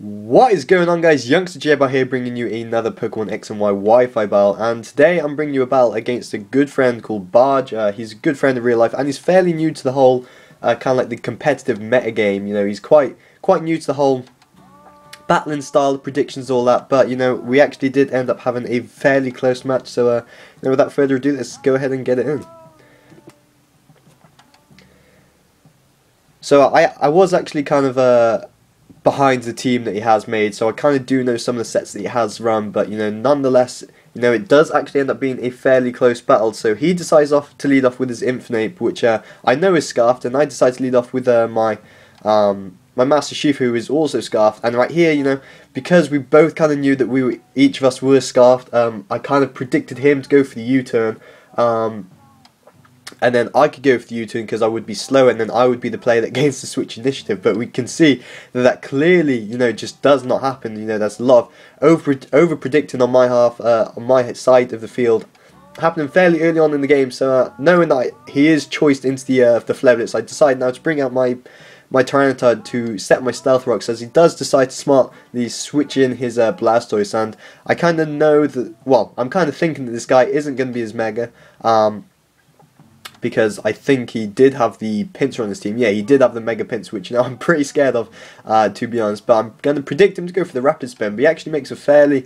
What is going on, guys? Youngster J here, bringing you another Pokemon X and Y Wi-Fi battle, and today I'm bringing you a battle against a good friend called Barjjj. He's a good friend in real life, and he's fairly new to the whole kind of like the competitive meta game. You know, he's quite new to the whole battling style, predictions, all that. But you know, we actually did end up having a fairly close match. So, you know, without further ado, let's go ahead and get it in. So I was actually kind of behind the team that he has made, so I kind of do know some of the sets that he has run, but you know, nonetheless, you know, it does actually end up being a fairly close battle. So he decides to lead off with his Infinite, which I know is Scarfed, and I decide to lead off with my Master Chief, who is also Scarfed. And right here, you know, because we both kind of knew that each of us were Scarfed, I kind of predicted him to go for the U-turn. And then I could go for the U-turn because I would be slower, and then I would be the player that gains the switch initiative. But we can see that clearly, you know, just does not happen. You know, there's a lot of over predicting on my half, on my side of the field, happening fairly early on in the game. So knowing that he is choiced into the Fleblets, I decide now to bring out my Trevenant to set my Stealth Rocks, as he does decide to smartly switch in his Blastoise. And I kind of know that, well, I'm kind of thinking that this guy isn't going to be as mega. Because I think he did have the pincer on his team. Yeah, he did have the Mega Pincer, which, you know, I'm pretty scared of, to be honest. But I'm going to predict him to go for the Rapid Spin. But he actually makes a fairly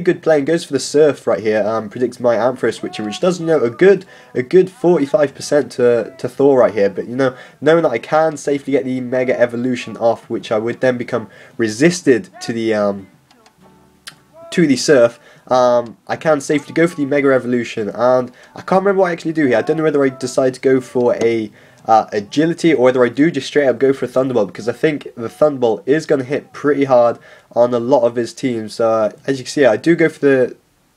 good play and goes for the Surf right here. Predicts my Ampharos switcher, which does, you know, a good 45% to Thor right here. But, you know, knowing that I can safely get the Mega Evolution off, which I would then become resisted to the Surf, I can safely go for the Mega Evolution, and I can't remember what I actually do here. I don't know whether I decide to go for a Agility, or whether I do just straight up go for a Thunderbolt, because I think the Thunderbolt is going to hit pretty hard on a lot of his teams. As you can see, I do go for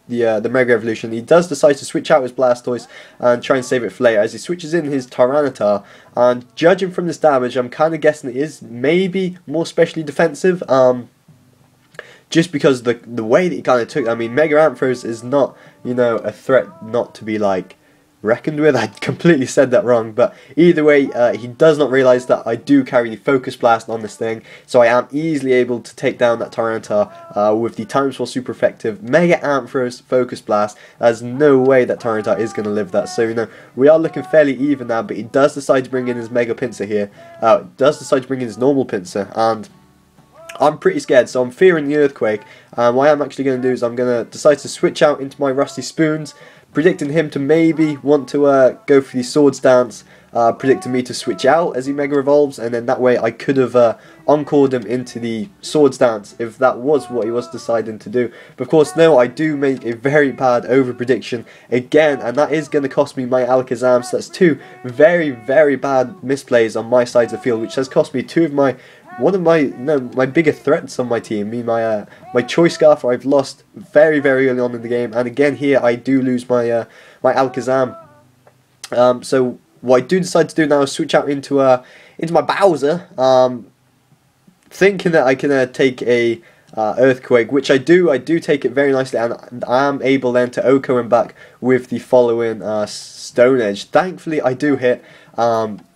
the Mega Evolution. He does decide to switch out his Blastoise and try and save it for later, as he switches in his Tyranitar, and judging from this damage, I'm kind of guessing it is maybe more specially defensive. Just because the way that he kind of took, I mean, Mega Ampharos is not, you know, a threat not to be, like, reckoned with. I completely said that wrong, but either way, he does not realise that I do carry the Focus Blast on this thing, so I am easily able to take down that Tyranitar with the Time Swell super effective Mega Ampharos Focus Blast. There's no way that Tyranitar is going to live that, so, you know, we are looking fairly even now, but he does decide to bring in his Mega Pincer here, does decide to bring in his normal Pincer, and I'm pretty scared, so I'm fearing the Earthquake. What I'm actually going to do is I'm going to decide to switch out into my Rusty Spoons, predicting him to maybe want to go for the Swords Dance, predicting me to switch out as he Mega Evolves, and then that way I could have encored him into the Swords Dance if that was what he was deciding to do. But of course, no, I do make a very bad over prediction again, and that is going to cost me my Alakazam. So that's two very bad misplays on my side of the field, which has cost me one of my bigger threats on my team. My Choice Scarf, I've lost very early on in the game, and again here I do lose my my Alakazam. So what I do decide to do now is switch out into my Bowser, thinking that I can take a Earthquake, which I do. I do take it very nicely, and I am able then to OHKO him back with the following Stone Edge. Thankfully, I do hit.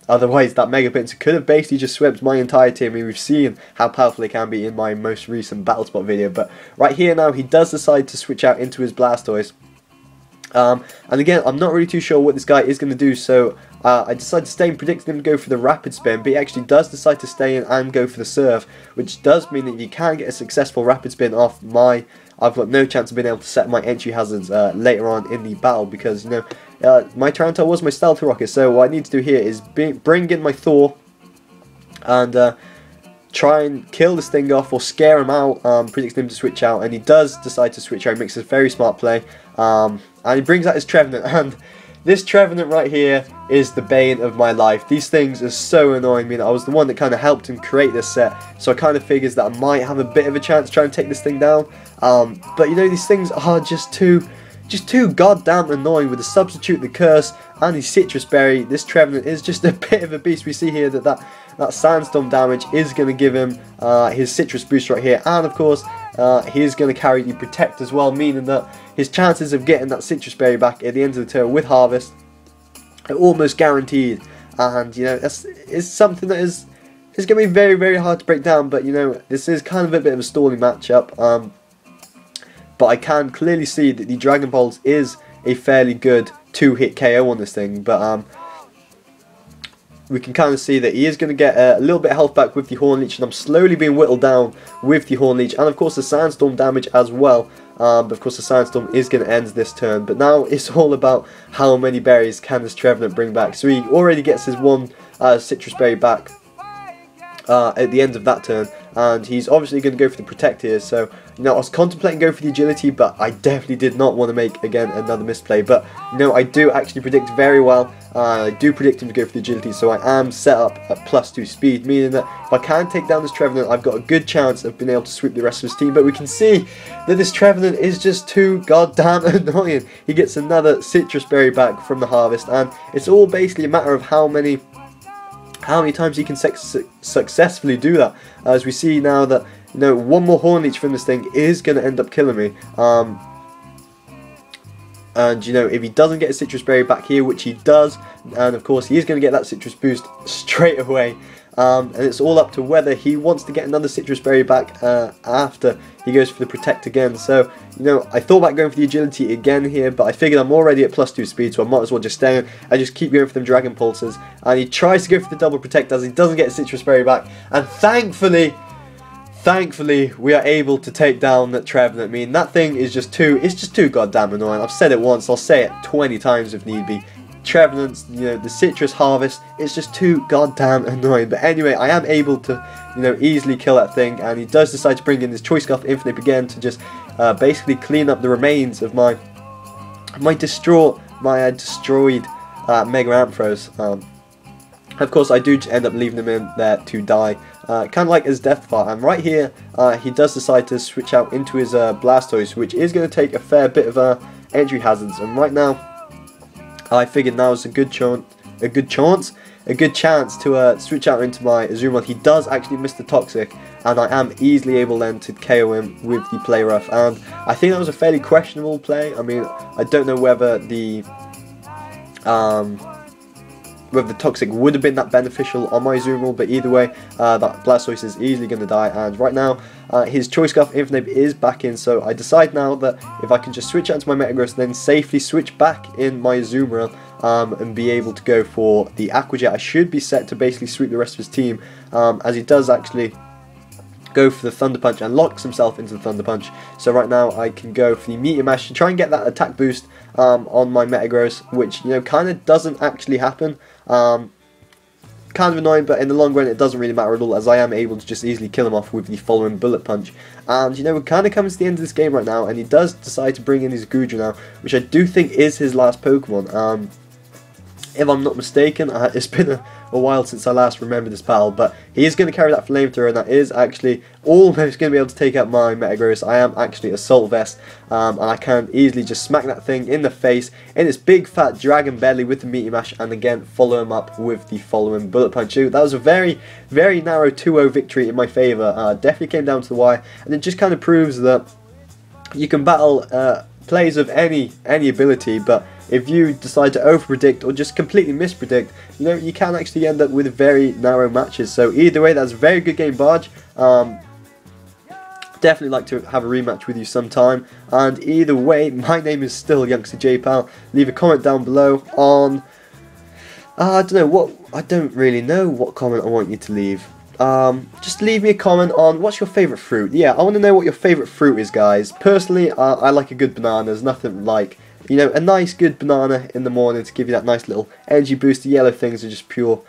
Otherwise, that Mega Pincer could have basically just swept my entire team. I mean, we've seen how powerful they can be in my most recent Battle Spot video. But right here now, he does decide to switch out into his Blastoise. And again, I'm not really too sure what this guy is going to do, so I decided to stay and predicted him to go for the Rapid Spin, but he actually does decide to stay in and go for the Surf, which does mean that you can get a successful Rapid Spin off I've got no chance of being able to set my entry hazards later on in the battle, because, you know, my Tyranitar was my Stealth Rocket, so what I need to do here is bring in my Thor and try and kill this thing off or scare him out, predicting him to switch out, and he does decide to switch out. He makes a very smart play, and he brings out his Trevenant, and this Trevenant right here is the bane of my life. These things are so annoying. I mean, I was the one that kind of helped him create this set, so I kind of figures that I might have a bit of a chance trying to take this thing down, but you know, these things are just too goddamn annoying. With the Substitute, the Curse, and the Citrus Berry, this Trevenant is just a bit of a beast. We see here that Sandstorm damage is going to give him his Citrus boost right here, and of course he is going to carry the Protect as well, meaning that his chances of getting that Citrus Berry back at the end of the turn with Harvest are almost guaranteed. And you know, it's something that is it's going to be very, very hard to break down, but, you know, this is kind of a bit of a stalling matchup. But I can clearly see that the Dragon Pulse is a fairly good 2-hit KO on this thing, but we can kind of see that he is going to get a little bit of health back with the Horn Leech, and I'm slowly being whittled down with the Horn Leech, and of course the Sandstorm damage as well. But of course the Sandstorm is going to end this turn, but now it's all about how many berries can this Trevenant bring back. So he already gets his one citrus berry back at the end of that turn, and he's obviously going to go for the Protect here. So, you know, I was contemplating going for the Agility, but I definitely did not want to make, again, another misplay. But, you know, I do actually predict very well. I do predict him to go for the Agility, so I am set up at +2 speed, meaning that if I can take down this Trevenant, I've got a good chance of being able to sweep the rest of his team. But we can see that this Trevenant is just too goddamn annoying. He gets another citrus berry back from the harvest, and it's all basically a matter of how many times he can successfully do that. As we see now that, you know, one more Horn Leech from this thing is going to end up killing me. And, you know, if he doesn't get a citrus berry back here, which he does, and of course he is going to get that citrus boost straight away. And it's all up to whether he wants to get another citrus berry back after he goes for the Protect again. So, you know, I thought about going for the Agility again here, but I figured I'm already at +2 speed, so I might as well just stay in and just keep going for them Dragon Pulses. And he tries to go for the double Protect as he doesn't get a citrus berry back, and thankfully we are able to take down that Trevenant. I mean, that thing is just too goddamn annoying. I've said it once, I'll say it 20 times if need be. Trevenants, you know, the citrus harvest, it's just too goddamn annoying. But anyway, I am able to, you know, easily kill that thing, and he does decide to bring in his Choice Scarf Infinite again to just basically clean up the remains of my destroyed Mega Ampharos. Of course, I do end up leaving him in there to die, kind of like his Death Fire. And right here, he does decide to switch out into his Blastoise, which is going to take a fair bit of entry hazards. And right now, I figured now is a good chance to switch out into my Azumarill. He does actually miss the Toxic, and I am easily able then to KO him with the Play Rough. And I think that was a fairly questionable play. I mean, I don't know whether the Toxic would have been that beneficial on my Azumarill, but either way, that Blastoise is easily going to die. And right now, his Choice Scarf Infinite is back in, so I decide now that if I can just switch out to my Metagross, then safely switch back in my Azumarill, and be able to go for the Aqua Jet, I should be set to basically sweep the rest of his team, as he does actually go for the Thunder Punch and locks himself into the Thunder Punch. So right now I can go for the Meteor Mash to try and get that attack boost on my Metagross, which, you know, kind of doesn't actually happen. Kind of annoying, but in the long run it doesn't really matter at all, as I am able to just easily kill him off with the following Bullet Punch. And, you know, we're kind of coming to the end of this game right now, and he does decide to bring in his Goodra now, which I do think is his last Pokemon. If I'm not mistaken, it's been a while since I last remembered this battle, but he is going to carry that Flamethrower, and that is actually almost going to be able to take out my Metagross. I am actually Assault Vest, and I can easily just smack that thing in the face, in its big fat dragon belly with the Meteor Mash, and again follow him up with the following Bullet Punch. That was a very, very narrow 2-0 victory in my favour. Definitely came down to the wire, and it just kind of proves that you can battle plays of any ability, but if you decide to overpredict or just completely mispredict, you know, you can actually end up with very narrow matches. So either way, that's a very good game, Barjjj. Definitely like to have a rematch with you sometime. And either way, my name is still Youngster JPal. Leave a comment down below on I don't really know what comment I want you to leave. Just leave me a comment on what's your favourite fruit. Yeah, I want to know what your favourite fruit is, guys. Personally, I like a good banana. There's nothing like, you know, a nice good banana in the morning to give you that nice little energy boost. The yellow things are just pure.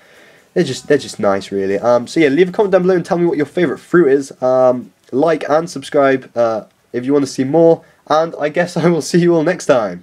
They're just nice, really. So yeah, leave a comment down below and tell me what your favourite fruit is. Like and subscribe if you want to see more. And I guess I will see you all next time.